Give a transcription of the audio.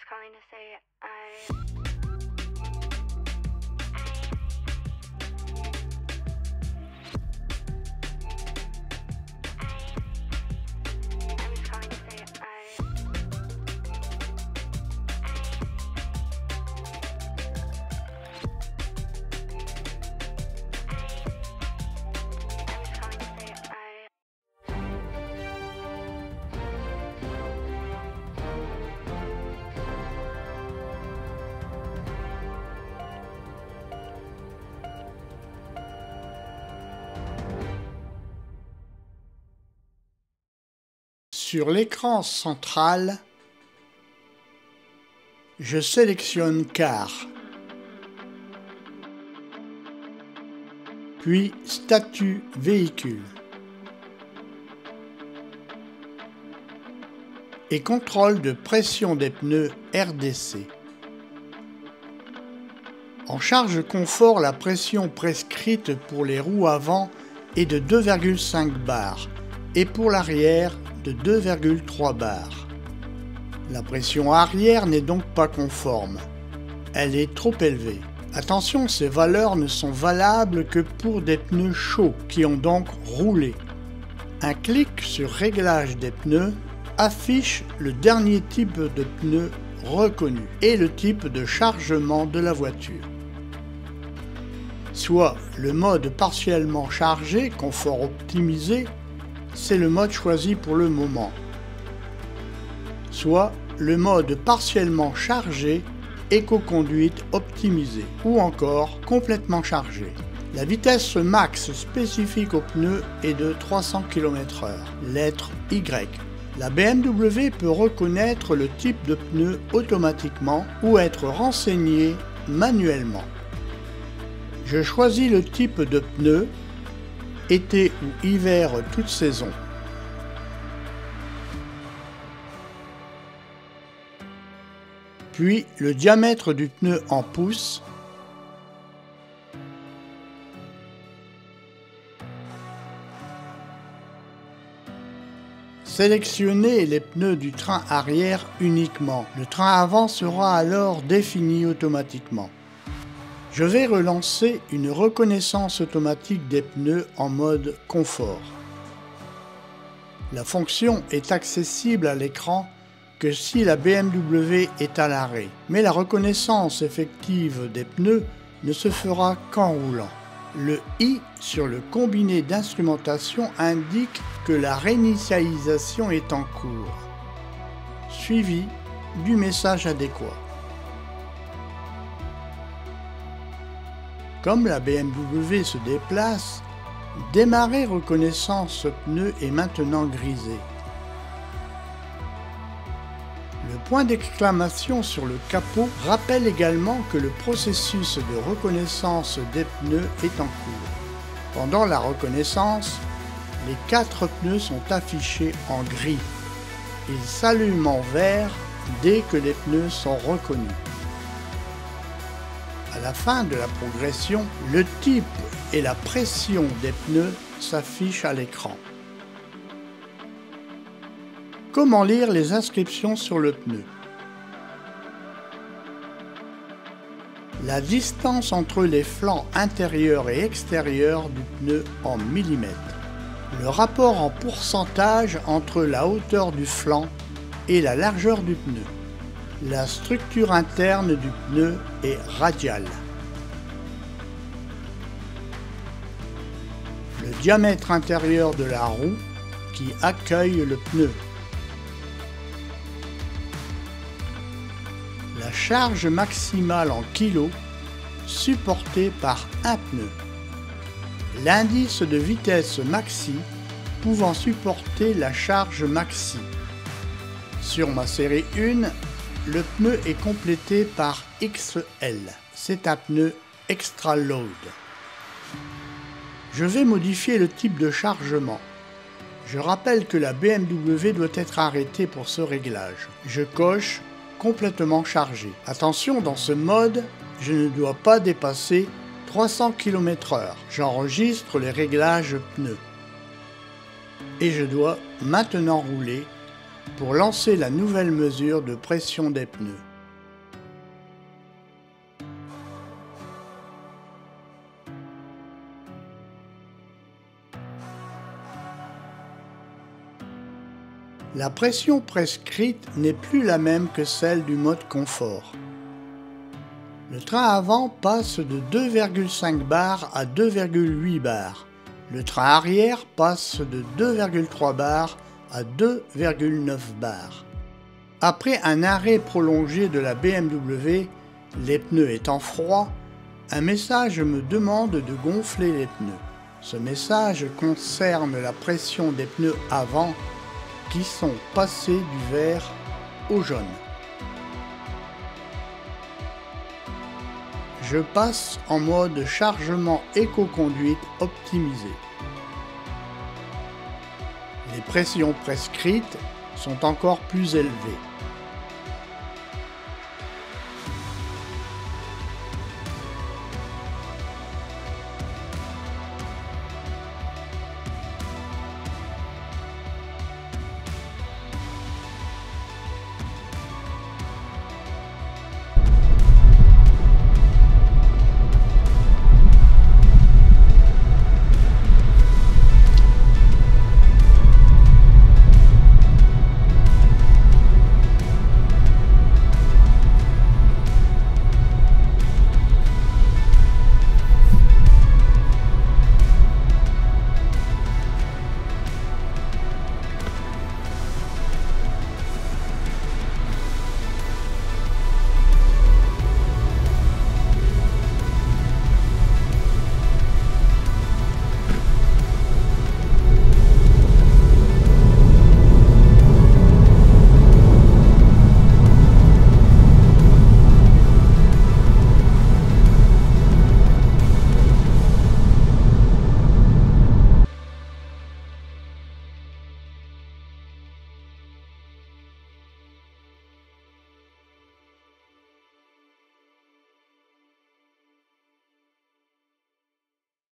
just calling to say I'm just calling to say Sur l'écran central, je sélectionne Car, puis Statut Véhicule et contrôle de pression des pneus RDC. En charge confort, la pression prescrite pour les roues avant est de 2,5 bars et pour l'arrière de 2,3 bars. La pression arrière n'est donc pas conforme. Elle est trop élevée. Attention, ces valeurs ne sont valables que pour des pneus chauds qui ont donc roulé. Un clic sur Réglage des pneus affiche le dernier type de pneu reconnu et le type de chargement de la voiture. Soit le mode partiellement chargé, confort optimisé, c'est le mode choisi pour le moment. Soit le mode partiellement chargé, éco-conduite optimisée, ou encore complètement chargé. La vitesse max spécifique au pneu est de 300 km/h, lettre Y. La BMW peut reconnaître le type de pneu automatiquement ou être renseigné manuellement. Je choisis le type de pneu, été ou hiver toute saison. Puis le diamètre du pneu en pouces, sélectionnez les pneus du train arrière uniquement. Le train avant sera alors défini automatiquement. Je vais relancer une reconnaissance automatique des pneus en mode confort. La fonction est accessible à l'écran que si la BMW est à l'arrêt, mais la reconnaissance effective des pneus ne se fera qu'en roulant. Le I sur le combiné d'instrumentation indique que la réinitialisation est en cours, suivi du message adéquat. Comme la BMW se déplace, démarrer reconnaissance pneu est maintenant grisé. Le point d'exclamation sur le capot rappelle également que le processus de reconnaissance des pneus est en cours. Pendant la reconnaissance, les 4 pneus sont affichés en gris. Ils s'allument en vert dès que les pneus sont reconnus. À la fin de la progression, le type et la pression des pneus s'affichent à l'écran. Comment lire les inscriptions sur le pneu? La distance entre les flancs intérieurs et extérieurs du pneu en millimètres. Le rapport en pourcentage entre la hauteur du flanc et la largeur du pneu. La structure interne du pneu est radiale. Le diamètre intérieur de la roue qui accueille le pneu. La charge maximale en kilos supportée par un pneu. L'indice de vitesse maxi pouvant supporter la charge maxi. Sur ma série 1, le pneu est complété par XL. C'est un pneu Extra Load. Je vais modifier le type de chargement. Je rappelle que la BMW doit être arrêtée pour ce réglage. Je coche complètement chargé. Attention, dans ce mode, je ne dois pas dépasser 300 km/h. J'enregistre les réglages pneus. Et je dois maintenant rouler pour lancer la nouvelle mesure de pression des pneus. La pression prescrite n'est plus la même que celle du mode confort. Le train avant passe de 2,5 bars à 2,8 bars. Le train arrière passe de 2,3 bars à 2,9 bars. Après un arrêt prolongé de la BMW, les pneus étant froids, un message me demande de gonfler les pneus. Ce message concerne la pression des pneus avant qui sont passés du vert au jaune. Je passe en mode chargement éco-conduite optimisé. Les pressions prescrites sont encore plus élevées.